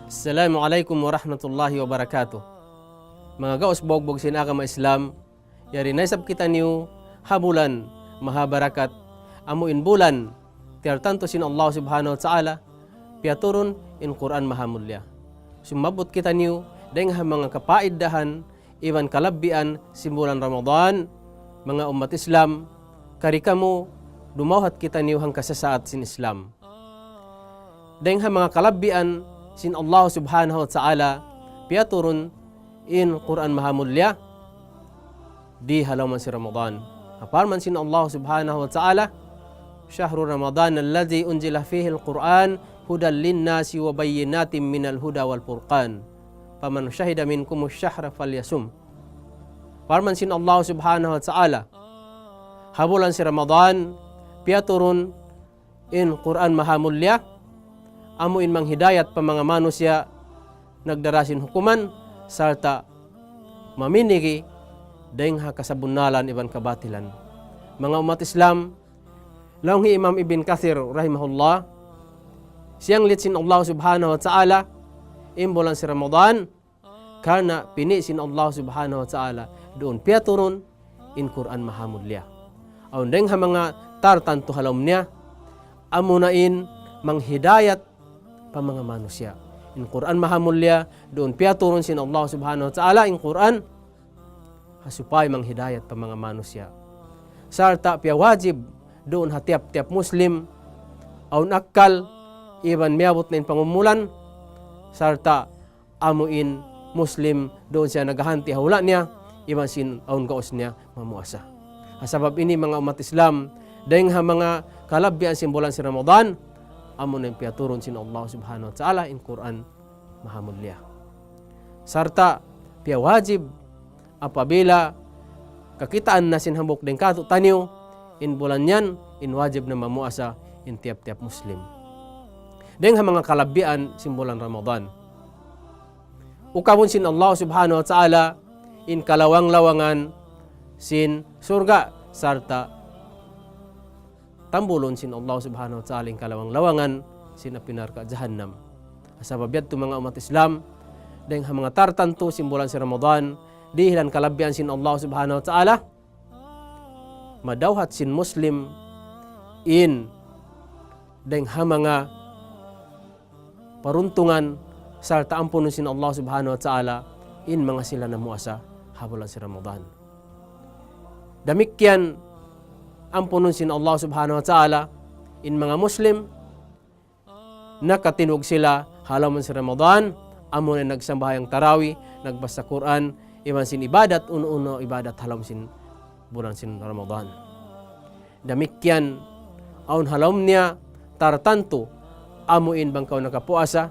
Assalamualaikum warahmatullahi wabarakatuh. Mga gaos bogbog sin agama Islam, yari naisab kita niyo habulan mahabarakat amuin bulan tiartanto sin Allah subhanahu wa ta'ala piaturun in Quran mahamulya. Sumabot kita niyo deng mga kapaiddahan iban kalabbian simbulan Ramadan, mga umat Islam karikamu dumawhat kita niyo hang kasasaat sin Islam. Deng mga kalabbian sin Allah subhanahu wa ta'ala piaturun in Quran mahamulya di halaman si Ramadan. Aparman sin Allah subhanahu wa ta'ala Syahrul Ramadan alladhi unzila fihi al-Quran hudan linnasi wa bayyinatin minal huda wal furqan faman syahida minkum asy-syahra falyasum. Aparman sin Allah subhanahu wa ta'ala habulan si Ramadan piaturun in Quran mahamulya amuin manghidayat pa mga manusia nagdarasin hukuman sarta maminigi dahing kasabunalan iban kabatilan. Mga umat Islam, laung Imam Ibn Kathir rahimahullah, siyang litsin Allah subhanahu wa ta'ala imbulan si Ramadan karena pinisin Allah subhanahu wa ta'ala doon piaturun in Quran mahamulya. Aun dahing mga tartanto halom niya amunain manghidayat pa mga manusia. In Quran mahamulya doon piaturun sin Allah subhanahu wa ta'ala in Quran hasupay manghidayat pa mga manusia. Sarta pia wajib doon hatiap-tiap Muslim aun akkal iban miabot na in pangumulan sarta amuin Muslim doon siya nagahanti hawla niya iban sin aun gaos niya mamuasa. Asabab ini mga umat Islam dahing mga kalabbian simbolan si Ramadan amon ang piaturun sin Allah subhanahu wa ta'ala in Quran mahamulya. Sarta pia wajib apabila kakitaan na sin hambok den kato taniw in bulan yan in wajib na mamuasa in tiap-tiap Muslim. Deng mga kalabbian simbolan Ramadan. Ukawon sin Allah subhanahu wa ta'ala in kalawang-lawangan sin surga sarta tambulon sin Allah subhanahu wa ta'ala in kalawang lawangan sin pinarka jahannam. Asabab yadto mga umat Islam dahil mga tartanto simbolan si Ramadan dihilan kalabbian sin Allah subhanahu wa ta'ala madawhat sin Muslim in dahil mga paruntungan sarta ampunon sin Allah subhanahu wa ta'ala in mga sila na muasa habulan si Ramadan. Damikyan ampunon sin Allah subhanahu wa ta'ala in mga Muslim nakatinog sila halaman si Ramadan amon na nagsambahayang tarawi nagbasa Quran iban sin ibadat uno ibadat halam sin bulan sin Ramadan. Damikyan aun halam niya tartanto amuin bangkaw nakapuasa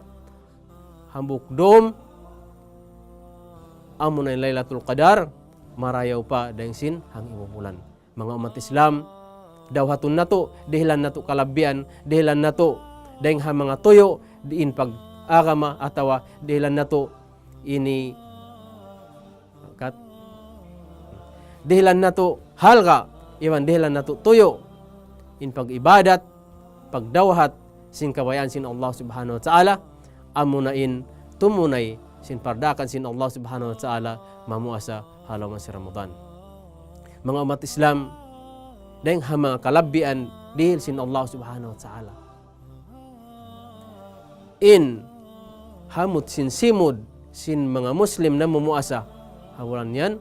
hambuk dom amon na Lailatul Qadar marayaw pa dahil sin hang imubulan. Mga umat Islam, dawhatun nato, dihilan nato kalabbian, dihilan nato, dahing mga tuyo, diin pag-agama, atawa, dihilan nato, ini, dihilan nato, halga, iwan dihilan nato, tuyo, in pag-ibadat, pagdawhat, sin kawayan sin Allah subhanahu wa ta'ala, amunain, tumunay, sin pardakan sin Allah subhanahu wa ta'ala, mamuasa halaman si Ramadan. Mga umat Islam dahil mga kalabbian dihil sin Allah subhanahu wa ta'ala in hamut sin simud sin mga Muslim na mumuasa hawalan yan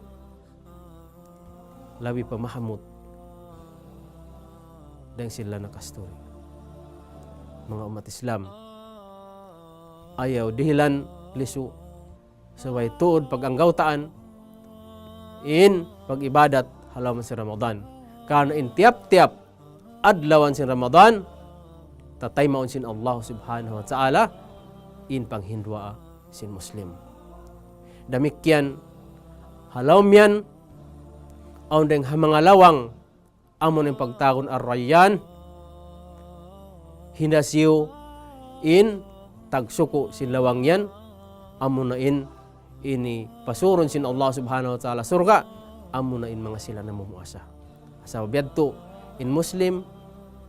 labi pa mahamut dahil sila nakasturi. Mga umat Islam ayaw dihilan lisu saway tuod pag-anggawtaan in pag-ibadat halaman si Ramadan. Karena in tiap-tiap adlawan sin Ramadan, tatay maun sin Allah subhanahu wa ta'ala in panghindwa sin Muslim. Damikyan, halawm yan, aun deng mga lawang, amon yung pagtagon ar-rayyan, hinasiyo in tagsuko sin lawang yan, amon na in ini pasuron sin Allah subhanahu wa ta'ala surga, amo na in mga sila na mumuasa. Sa biyadto in Muslim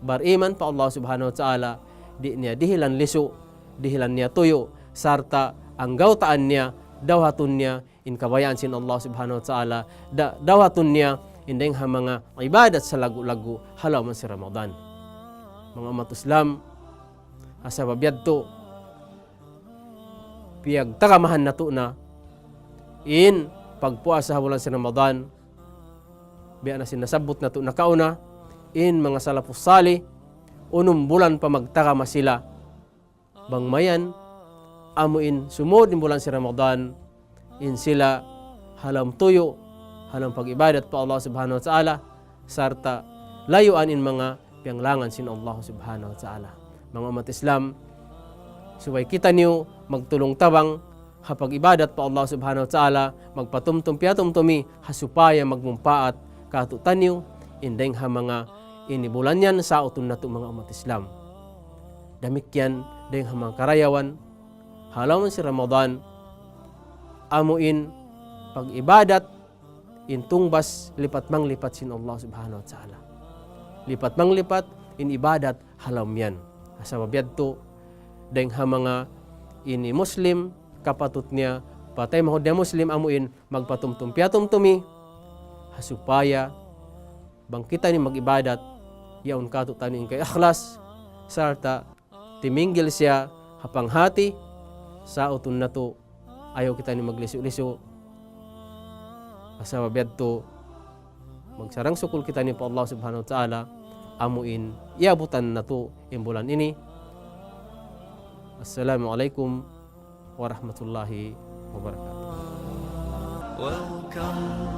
bariman pa Allah subhanahu wa ta'ala di niya dihilan liso dihilan niya tuyo sarta ang gawtaan niya dawhatun niya in kabayaan sin Allah subhanahu wa ta'ala dawhatun niya indeng ha mga ibadat sa lagu-lagu halaw man si Ramadan. Mga umat Islam, asa babyadto piyag takamahan nato na in pagpuasa sa bulan si Ramadan, biya na sinasabot nato na kauna in mga salafus salih, unong bulan pa magtakama sila bangmayan amuin sumod in bulan si Ramadan in sila halam tuyo halam pag-ibadat pa Allah subhanahu wa ta'ala sarta layuan in mga piyanglangan sin Allah subhanahu wa ta'ala. Mga umat Islam, suway kita niyo magtulong tabang hapag ibadat pa Allah subhanahu wa ta'ala magpatumtum-piatumtumi hasupaya magmumpaat katutan niyo indeng ha mga inibulan yan sa utun nato mga umat Islam. Damikyan deng ha mga karayawan halaman si Ramadan amuin pag-ibadat intungbas lipat mang lipat sin Allah subhanahu wa ta'ala. Lipat mang lipat in ibadat halam yan. Asa mabiyadto deng ha mga ini Muslim kapatut niya patay mahod niya Muslim amuin magpatumtum-piatumtumi hasupaya bangkita ni mag-ibadat yaon katutan in kay akhlas sarta timinggil siya hapanghati sa utun nato ayaw kita ni magliso-liso asa mabiyadto magsarang sukul kita ni pa Allah subhanahu wa ta'ala amuin iabutan nato in bulan ini. Assalamualaikum warahmatullahi wabarakatuh. Welcome.